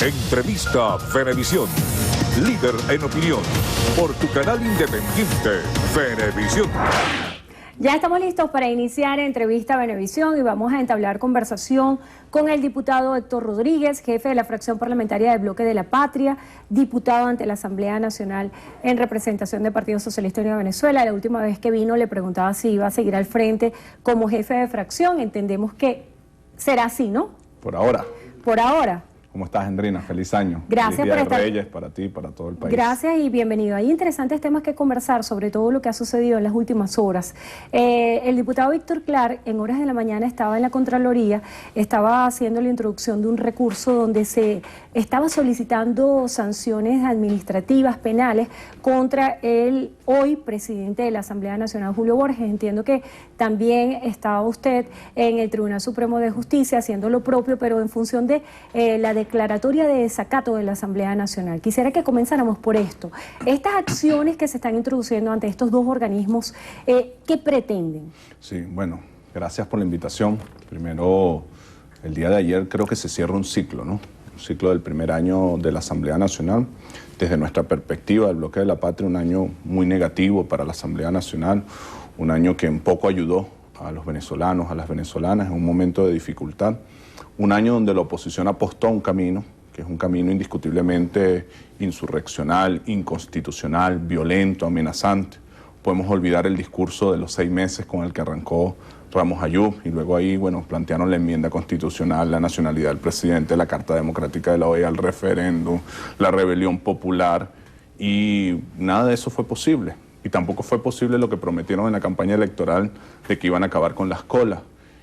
Entrevista Venevisión. Líder en opinión. Por tu canal independiente, Venevisión. Ya estamos listos para iniciar Entrevista Venevisión y vamos a entablar conversación con el diputado Héctor Rodríguez, jefe de la fracción parlamentaria del Bloque de la Patria, diputado ante la Asamblea Nacional en representación del Partido Socialista Unido de Venezuela. La última vez que vino le preguntaba si iba a seguir al frente como jefe de fracción. Entendemos que será así, ¿no? Por ahora. Por ahora. ¿Cómo estás, Hendrina? Feliz año. Gracias Feliz Día por estar. de Reyes para ti y para todo el país. Gracias y bienvenido. Hay interesantes temas que conversar, sobre todo lo que ha sucedido en las últimas horas. El diputado Víctor Clark, en horas de la mañana, estaba en la Contraloría, estaba haciendo la introducción de un recurso donde se estaba solicitando sanciones administrativas, penales, contra el hoy presidente de la Asamblea Nacional, Julio Borges. Entiendo que también estaba usted en el Tribunal Supremo de Justicia haciendo lo propio, pero en función de la declaratoria de desacato de la Asamblea Nacional. Quisiera que comenzáramos por esto. Estas acciones que se están introduciendo ante estos dos organismos, ¿qué pretenden? Sí, bueno, gracias por la invitación. Primero, el día de ayer creo que se cierra un ciclo, ¿no? Un ciclo del primer año de la Asamblea Nacional. Desde nuestra perspectiva del Bloque de la Patria, un año muy negativo para la Asamblea Nacional, un año que en poco ayudó a los venezolanos, a las venezolanas en un momento de dificultad. Un año donde la oposición apostó a un camino, que es un camino indiscutiblemente insurreccional, inconstitucional, violento, amenazante. Podemos olvidar el discurso de los 6 meses con el que arrancó Ramos Ayub y luego ahí, bueno, plantearon la enmienda constitucional, la nacionalidad del presidente, la Carta Democrática de la OEA, el referéndum, la rebelión popular y nada de eso fue posible. Y tampoco fue posible lo que prometieron en la campaña electoral de que iban a acabar con las colas.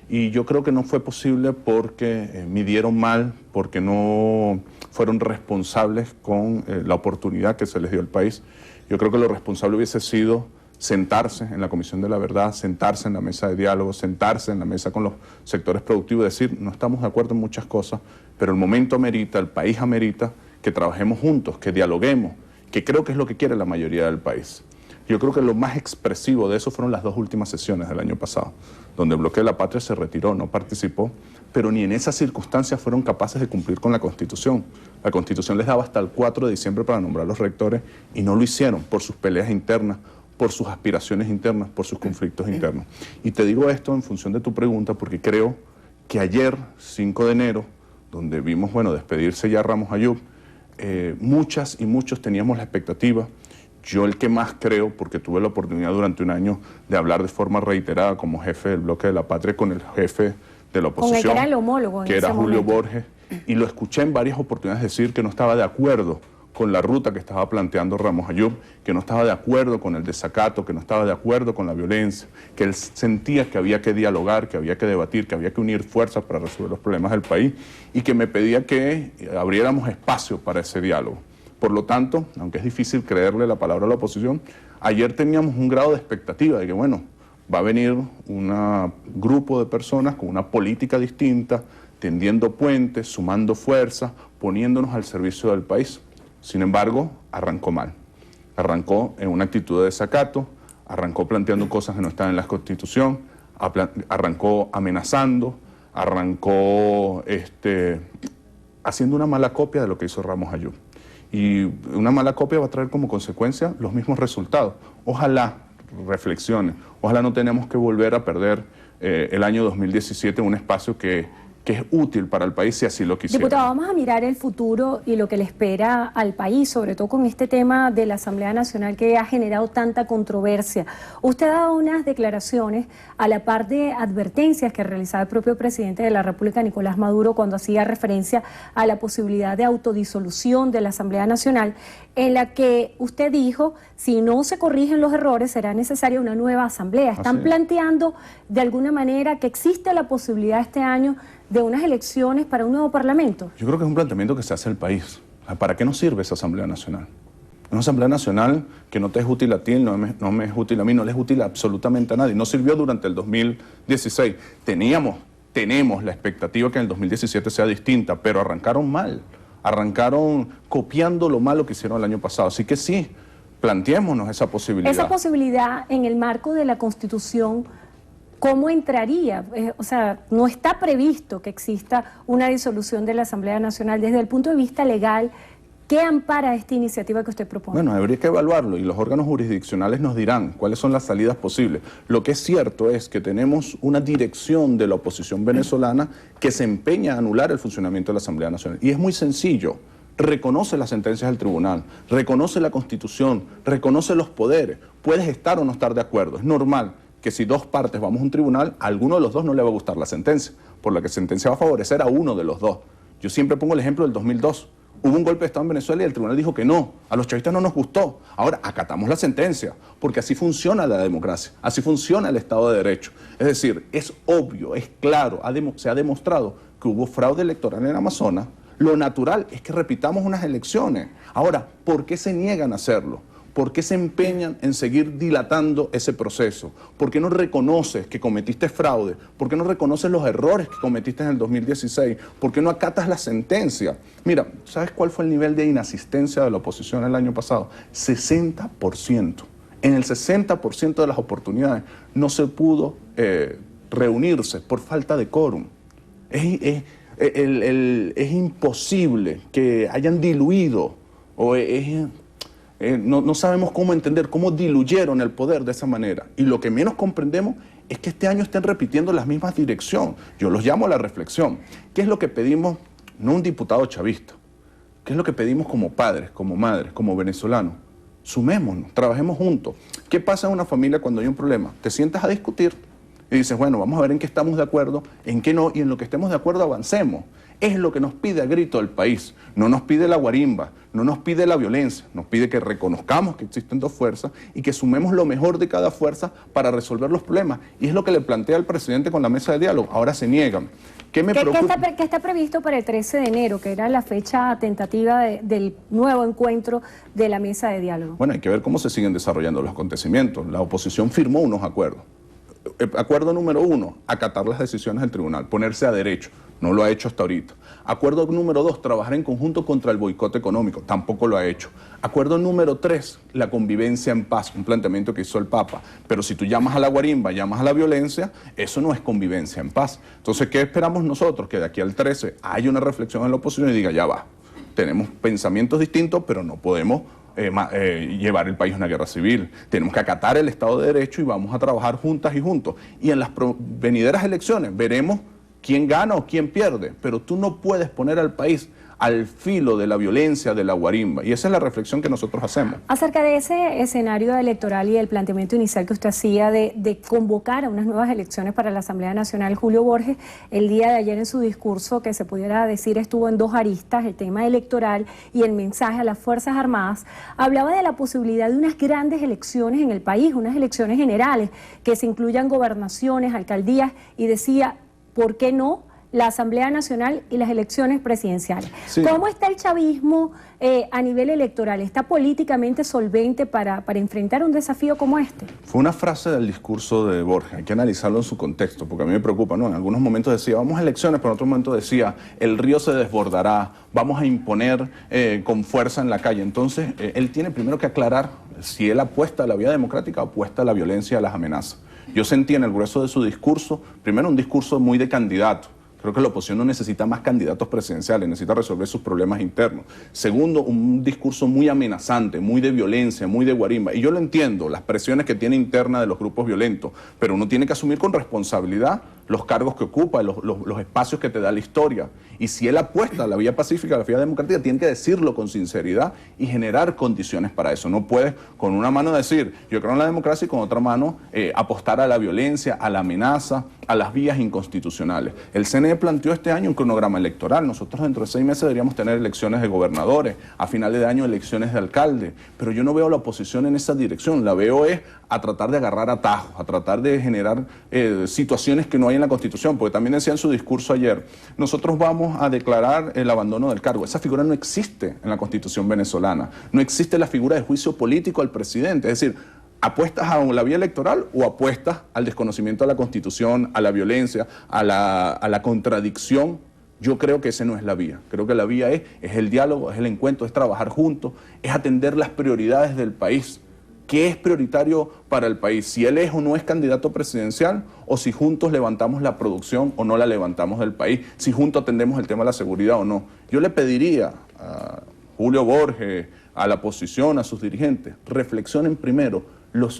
Y yo creo que no fue posible porque midieron mal, porque no fueron responsables con la oportunidad que se les dio al país. Yo creo que lo responsable hubiese sido sentarse en la Comisión de la Verdad, sentarse en la mesa de diálogo, sentarse en la mesa con los sectores productivos y decir, no estamos de acuerdo en muchas cosas, pero el momento amerita, el país amerita que trabajemos juntos, que dialoguemos, que creo que es lo que quiere la mayoría del país. Yo creo que lo más expresivo de eso fueron las 2 últimas sesiones del año pasado, donde el Bloque de la Patria se retiró, no participó, pero ni en esas circunstancias fueron capaces de cumplir con la Constitución. La Constitución les daba hasta el 4 de diciembre para nombrar los rectores y no lo hicieron por sus peleas internas, por sus aspiraciones internas, por sus conflictos internos. Y te digo esto en función de tu pregunta porque creo que ayer, 5 de enero, donde vimos, bueno, despedirse ya Ramos Ayub, muchas y muchos teníamos la expectativa. Yo el que más creo, porque tuve la oportunidad durante un año de hablar de forma reiterada como jefe del Bloque de la Patria con el jefe de la oposición, con el que era el homólogo en que era ese Julio momento. Borges, y lo escuché en varias oportunidades decir que no estaba de acuerdo con la ruta que estaba planteando Ramos Ayub, que no estaba de acuerdo con el desacato, que no estaba de acuerdo con la violencia, que él sentía que había que dialogar, que había que debatir, que había que unir fuerzas para resolver los problemas del país y que me pedía que abriéramos espacio para ese diálogo. Por lo tanto, aunque es difícil creerle la palabra a la oposición, ayer teníamos un grado de expectativa de que, bueno, va a venir un grupo de personas con una política distinta, tendiendo puentes, sumando fuerzas, poniéndonos al servicio del país. Sin embargo, arrancó mal. Arrancó en una actitud de desacato, arrancó planteando cosas que no están en la Constitución, arrancó amenazando, arrancó haciendo una mala copia de lo que hizo Ramos Ayub. Y una mala copia va a traer como consecuencia los mismos resultados. Ojalá reflexione, ojalá no tenemos que volver a perder el año 2017 en un espacio que es útil para el país si así lo quisiera. Diputado, vamos a mirar el futuro y lo que le espera al país, sobre todo con este tema de la Asamblea Nacional que ha generado tanta controversia. Usted ha dado unas declaraciones a la par de advertencias que realizaba el propio presidente de la República, Nicolás Maduro, cuando hacía referencia a la posibilidad de autodisolución de la Asamblea Nacional, en la que usted dijo, si no se corrigen los errores, será necesaria una nueva asamblea. ¿Están planteando de alguna manera que existe la posibilidad este año de unas elecciones para un nuevo parlamento? Yo creo que es un planteamiento que se hace al país. ¿Para qué nos sirve esa Asamblea Nacional? Una Asamblea Nacional que no te es útil a ti, no me es útil a mí, no le es útil absolutamente a nadie. No sirvió durante el 2016. Tenemos la expectativa que en el 2017 sea distinta, pero arrancaron mal. Arrancaron copiando lo malo que hicieron el año pasado. Así que sí, planteémonos esa posibilidad. Esa posibilidad en el marco de la Constitución ¿cómo entraría? O sea, no está previsto que exista una disolución de la Asamblea Nacional. Desde el punto de vista legal, ¿qué ampara esta iniciativa que usted propone? Bueno, habría que evaluarlo y los órganos jurisdiccionales nos dirán cuáles son las salidas posibles. Lo que es cierto es que tenemos una dirección de la oposición venezolana que se empeña a anular el funcionamiento de la Asamblea Nacional. Y es muy sencillo. Reconoce las sentencias del tribunal, reconoce la Constitución, reconoce los poderes. Puedes estar o no estar de acuerdo. Es normal que si dos partes vamos a un tribunal, a alguno de los dos no le va a gustar la sentencia, por la que la sentencia va a favorecer a uno de los dos. Yo siempre pongo el ejemplo del 2002. Hubo un golpe de Estado en Venezuela y el tribunal dijo que no, a los chavistas no nos gustó. Ahora acatamos la sentencia, porque así funciona la democracia, así funciona el Estado de Derecho. Es decir, es obvio, es claro, se ha demostrado que hubo fraude electoral en Amazonas. Lo natural es que repitamos unas elecciones. Ahora, ¿por qué se niegan a hacerlo? ¿Por qué se empeñan en seguir dilatando ese proceso? ¿Por qué no reconoces que cometiste fraude? ¿Por qué no reconoces los errores que cometiste en el 2016? ¿Por qué no acatas la sentencia? Mira, ¿sabes cuál fue el nivel de inasistencia de la oposición el año pasado? 60%. En el 60% de las oportunidades no se pudo reunirse por falta de quórum. Es imposible que hayan diluido o no sabemos cómo entender cómo diluyeron el poder de esa manera. Y lo que menos comprendemos es que este año estén repitiendo las mismas direcciones. Yo los llamo a la reflexión. ¿Qué es lo que pedimos? No un diputado chavista. ¿Qué es lo que pedimos como padres, como madres, como venezolanos? Sumémonos, trabajemos juntos. ¿Qué pasa en una familia cuando hay un problema? Te sientas a discutir y dices, bueno, vamos a ver en qué estamos de acuerdo, en qué no, y en lo que estemos de acuerdo avancemos. Es lo que nos pide a grito el país. No nos pide la guarimba, no nos pide la violencia, nos pide que reconozcamos que existen dos fuerzas y que sumemos lo mejor de cada fuerza para resolver los problemas. Y es lo que le plantea el presidente con la mesa de diálogo. Ahora se niegan. ¿Qué está previsto para el 13 de enero, que era la fecha tentativa del nuevo encuentro de la mesa de diálogo? Bueno, hay que ver cómo se siguen desarrollando los acontecimientos. La oposición firmó unos acuerdos. Acuerdo número 1, acatar las decisiones del tribunal, ponerse a derecho. No lo ha hecho hasta ahorita. Acuerdo número 2, trabajar en conjunto contra el boicot económico. Tampoco lo ha hecho. Acuerdo número 3, la convivencia en paz, un planteamiento que hizo el Papa. Pero si tú llamas a la guarimba, llamas a la violencia, eso no es convivencia en paz. Entonces, ¿qué esperamos nosotros? Que de aquí al 13 haya una reflexión en la oposición y diga, ya va, tenemos pensamientos distintos, pero no podemos llevar el país a una guerra civil. Tenemos que acatar el Estado de Derecho y vamos a trabajar juntas y juntos. Y en las venideras elecciones veremos quién gana o quién pierde, pero tú no puedes poner al país al filo de la violencia, de la guarimba, y esa es la reflexión que nosotros hacemos. Acerca de ese escenario electoral y el planteamiento inicial que usted hacía de convocar a unas nuevas elecciones para la Asamblea Nacional, Julio Borges, el día de ayer en su discurso, que se pudiera decir estuvo en dos aristas, el tema electoral y el mensaje a las Fuerzas Armadas, hablaba de la posibilidad de unas grandes elecciones en el país, unas elecciones generales, que se incluyan gobernaciones, alcaldías, y decía, ¿por qué no la Asamblea Nacional y las elecciones presidenciales? Sí. ¿Cómo está el chavismo a nivel electoral? ¿Está políticamente solvente para enfrentar un desafío como este? Fue una frase del discurso de Borges, hay que analizarlo en su contexto, porque a mí me preocupa, ¿no? En algunos momentos decía, vamos a elecciones, pero en otros momentos decía, el río se desbordará, vamos a imponer con fuerza en la calle. Entonces, él tiene primero que aclarar si él apuesta a la vía democrática o apuesta a la violencia y a las amenazas. Yo sentí en el grueso de su discurso, primero un discurso muy de candidato. Creo que la oposición no necesita más candidatos presidenciales, necesita resolver sus problemas internos. Segundo, un discurso muy amenazante, muy de violencia, muy de guarimba. Y yo lo entiendo, las presiones que tiene interna de los grupos violentos, pero uno tiene que asumir con responsabilidad los cargos que ocupa, los espacios que te da la historia. Y si él apuesta a la vía pacífica, a la vía democrática, tiene que decirlo con sinceridad y generar condiciones para eso. No puedes con una mano decir, yo creo en la democracia, y con otra mano apostar a la violencia, a la amenaza, a las vías inconstitucionales. El CNE planteó este año un cronograma electoral. Nosotros dentro de 6 meses deberíamos tener elecciones de gobernadores, a finales de año elecciones de alcalde. Pero yo no veo a la oposición en esa dirección. La veo es a tratar de agarrar atajos, a tratar de generar situaciones que no hay en la Constitución, porque también decía en su discurso ayer, nosotros vamos a declarar el abandono del cargo. Esa figura no existe en la Constitución venezolana. No existe la figura de juicio político al presidente. Es decir, ¿apuestas a la vía electoral o apuestas al desconocimiento de la Constitución, a la violencia, a la contradicción? Yo creo que esa no es la vía. Creo que la vía es el diálogo, es el encuentro, es trabajar juntos, es atender las prioridades del país. ¿Qué es prioritario para el país? Si él es o no es candidato presidencial, o si juntos levantamos la producción o no la levantamos del país, si juntos atendemos el tema de la seguridad o no. Yo le pediría a Julio Borges, a la oposición, a sus dirigentes, reflexionen primero,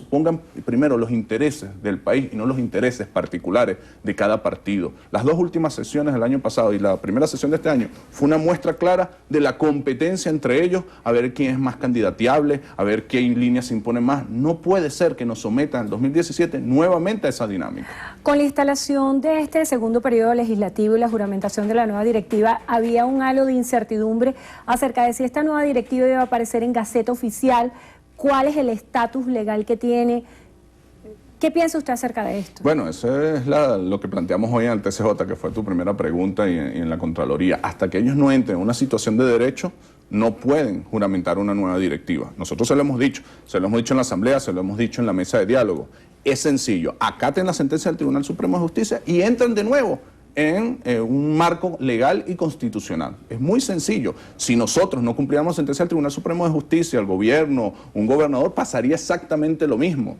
pongan primero los intereses del país y no los intereses particulares de cada partido. Las dos últimas sesiones del año pasado y la primera sesión de este año fue una muestra clara de la competencia entre ellos, a ver quién es más candidateable, a ver qué líneas se imponen más. No puede ser que nos sometan en 2017 nuevamente a esa dinámica. Con la instalación de este segundo periodo legislativo y la juramentación de la nueva directiva, había un halo de incertidumbre acerca de si esta nueva directiva iba a aparecer en Gaceta Oficial. ¿Cuál es el estatus legal que tiene? ¿Qué piensa usted acerca de esto? Bueno, eso es lo que planteamos hoy en el TCJ, que fue tu primera pregunta, y en la Contraloría. Hasta que ellos no entren en una situación de derecho, no pueden juramentar una nueva directiva. Nosotros se lo hemos dicho en la Asamblea, se lo hemos dicho en la mesa de diálogo. Es sencillo, acaten la sentencia del Tribunal Supremo de Justicia y entren de nuevo en un marco legal y constitucional. Es muy sencillo. Si nosotros no cumpliéramos la sentencia del Tribunal Supremo de Justicia, el gobierno, un gobernador, pasaría exactamente lo mismo.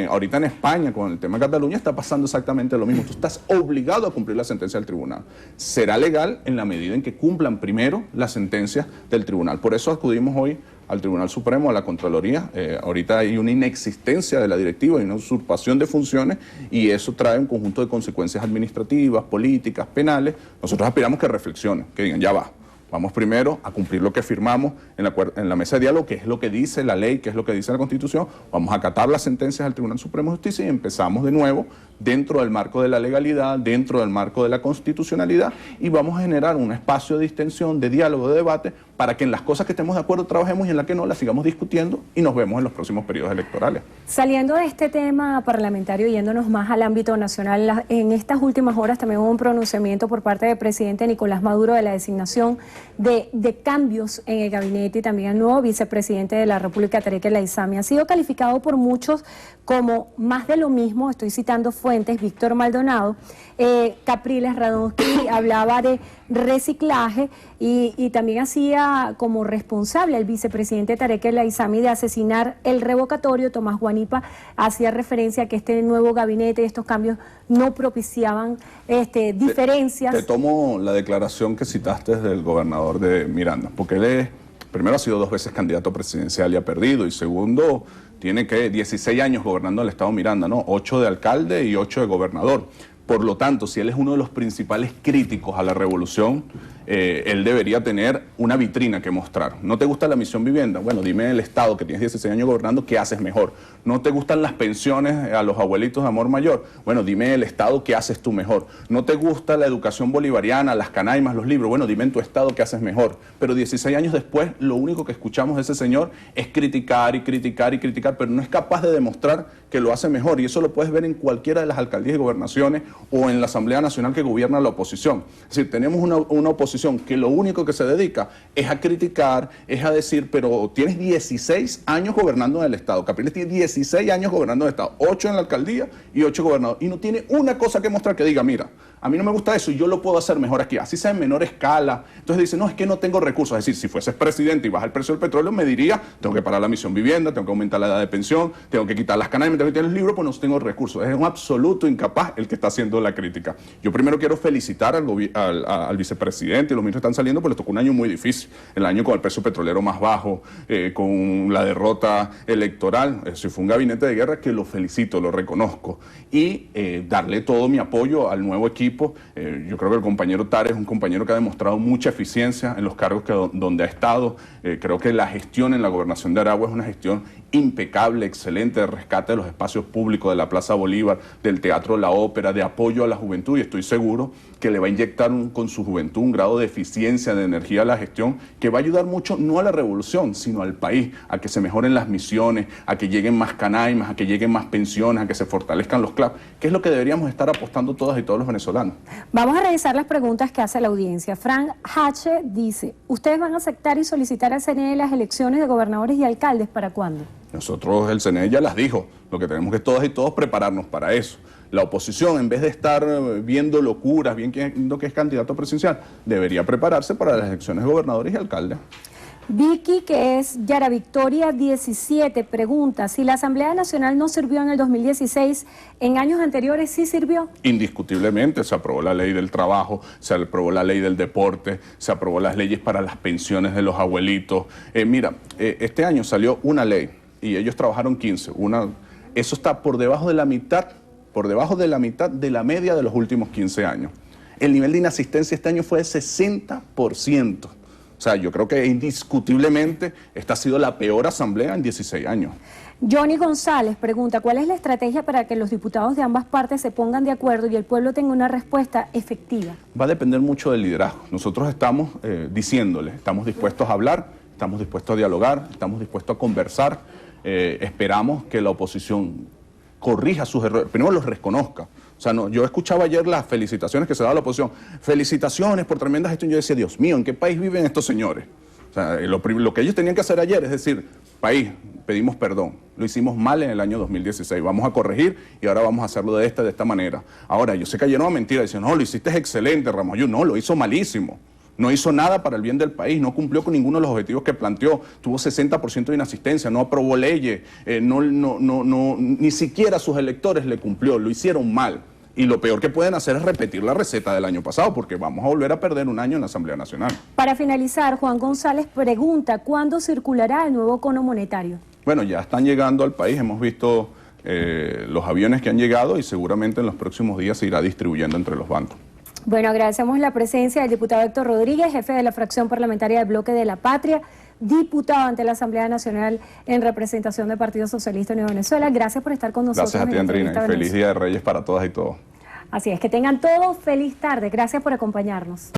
Ahorita en España, con el tema de Cataluña, está pasando exactamente lo mismo. Tú estás obligado a cumplir la sentencia del tribunal. Será legal en la medida en que cumplan primero la sentencia del tribunal. Por eso acudimos hoy al Tribunal Supremo, a la Contraloría. Ahorita hay una inexistencia de la directiva, hay una usurpación de funciones, y eso trae un conjunto de consecuencias administrativas, políticas, penales. Nosotros aspiramos que reflexionen, que digan, ya va. Vamos primero a cumplir lo que firmamos en la mesa de diálogo, que es lo que dice la ley, que es lo que dice la Constitución. Vamos a acatar las sentencias del Tribunal Supremo de Justicia y empezamos de nuevo dentro del marco de la legalidad, dentro del marco de la constitucionalidad, y vamos a generar un espacio de distensión, de diálogo, de debate, para que en las cosas que estemos de acuerdo trabajemos y en las que no las sigamos discutiendo, y nos vemos en los próximos periodos electorales. Saliendo de este tema parlamentario, yéndonos más al ámbito nacional, en estas últimas horas también hubo un pronunciamiento por parte del presidente Nicolás Maduro de la designación de cambios en el gabinete, y también el nuevo vicepresidente de la República, Tarek El Aissami. Ha sido calificado por muchos como más de lo mismo. Estoy citando fuentes: Víctor Maldonado, Capriles Radonsky hablaba de reciclaje, y también hacía como responsable al vicepresidente Tarek El Aissami de asesinar el revocatorio. Tomás Guanipa hacía referencia a que este nuevo gabinete y estos cambios no propiciaban diferencias. Te tomo la declaración que citaste del gobernador de Miranda, porque él primero ha sido 2 veces candidato presidencial y ha perdido, y segundo, tiene 16 años gobernando el estado Miranda, ¿no? 8 de alcalde y 8 de gobernador. Por lo tanto, si él es uno de los principales críticos a la revolución, él debería tener una vitrina que mostrar. ¿No te gusta la Misión Vivienda? Bueno, dime el Estado, que tienes 16 años gobernando, ¿qué haces mejor? ¿No te gustan las pensiones a los abuelitos de amor mayor? Bueno, dime el Estado, ¿qué haces tú mejor? ¿No te gusta la educación bolivariana, las canaimas, los libros? Bueno, dime en tu Estado, ¿qué haces mejor? Pero 16 años después, lo único que escuchamos de ese señor es criticar y criticar y criticar, pero no es capaz de demostrar que lo hace mejor, y eso lo puedes ver en cualquiera de las alcaldías y gobernaciones o en la Asamblea Nacional que gobierna la oposición. Es decir, tenemos una oposición que lo único que se dedica es a criticar, es a decir, pero tienes 16 años gobernando en el Estado. Capriles tiene 16 años gobernando en el Estado, 8 en la alcaldía y 8 gobernadores, y no tiene una cosa que mostrar que diga, mira, a mí no me gusta eso y yo lo puedo hacer mejor aquí, así sea en menor escala. Entonces dice, no, es que no tengo recursos. Es decir, si fueses presidente y baja el precio del petróleo, me diría, tengo que parar la Misión Vivienda, tengo que aumentar la edad de pensión, tengo que quitar las canales, tengo que quitar los libros, pues no tengo recursos. Es un absoluto incapaz el que está haciendo la crítica. Yo primero quiero felicitar al vicepresidente, y los ministros están saliendo, porque les tocó un año muy difícil, el año con el precio petrolero más bajo, con la derrota electoral. Eso fue un gabinete de guerra que lo felicito, lo reconozco, y darle todo mi apoyo al nuevo equipo. Yo creo que el compañero Tares es un compañero que ha demostrado mucha eficiencia en los cargos donde ha estado. Creo que la gestión en la gobernación de Aragua es una gestión impecable, excelente, de rescate de los espacios públicos, de la Plaza Bolívar, del Teatro La Ópera, de apoyo a la juventud, y estoy seguro que le va a inyectar con su juventud un grado de eficiencia, de energía a la gestión, que va a ayudar mucho no a la revolución, sino al país, a que se mejoren las misiones, a que lleguen más canaimas, a que lleguen más pensiones, a que se fortalezcan los CLAP, que es lo que deberíamos estar apostando todas y todos los venezolanos. Vamos a revisar las preguntas que hace la audiencia. Fran H. dice, ¿ustedes van a aceptar y solicitar al CNE las elecciones de gobernadores y alcaldes? ¿Para cuándo? Nosotros, el CNE ya las dijo, lo que tenemos que todas y todos prepararnos para eso. La oposición, en vez de estar viendo locuras, viendo que es candidato presidencial, debería prepararse para las elecciones de gobernadores y alcaldes. Vicky, que es Yara Victoria 17, pregunta, si la Asamblea Nacional no sirvió en el 2016, ¿en años anteriores sí sirvió? Indiscutiblemente se aprobó la ley del trabajo, se aprobó la ley del deporte, se aprobó las leyes para las pensiones de los abuelitos. Este año salió una ley y ellos trabajaron 15. Eso está por debajo de la mitad de la media de los últimos 15 años. El nivel de inasistencia este año fue de 60%. O sea, yo creo que indiscutiblemente esta ha sido la peor asamblea en 16 años. Johnny González pregunta, ¿cuál es la estrategia para que los diputados de ambas partes se pongan de acuerdo y el pueblo tenga una respuesta efectiva? Va a depender mucho del liderazgo. Nosotros estamos diciéndole, estamos dispuestos a hablar, estamos dispuestos a dialogar, estamos dispuestos a conversar. Esperamos que la oposición corrija sus errores, primero los reconozca. O sea, yo escuchaba ayer las felicitaciones que se daba a la oposición. Felicitaciones por tremenda gestión. Yo decía, Dios mío, ¿en qué país viven estos señores? O sea, lo que ellos tenían que hacer ayer es decir, país, pedimos perdón. Lo hicimos mal en el año 2016. Vamos a corregir y ahora vamos a hacerlo de esta manera. Ahora, yo sé que ayer no mentira. Dicen, no, lo hiciste excelente, Ramos. Yo no, lo hizo malísimo. No hizo nada para el bien del país, no cumplió con ninguno de los objetivos que planteó, tuvo 60% de inasistencia, no aprobó leyes, ni siquiera a sus electores le cumplió, lo hicieron mal. Y lo peor que pueden hacer es repetir la receta del año pasado, porque vamos a volver a perder un año en la Asamblea Nacional. Para finalizar, Juan González pregunta, ¿cuándo circulará el nuevo cono monetario? Bueno, ya están llegando al país, hemos visto los aviones que han llegado y seguramente en los próximos días se irá distribuyendo entre los bancos. Bueno, agradecemos la presencia del diputado Héctor Rodríguez, jefe de la fracción parlamentaria del Bloque de la Patria, diputado ante la Asamblea Nacional en representación del Partido Socialista Unido de Venezuela. Gracias por estar con nosotros. Gracias a ti, Andrina, y feliz Día de Reyes para todas y todos. Así es, que tengan todos feliz tarde. Gracias por acompañarnos.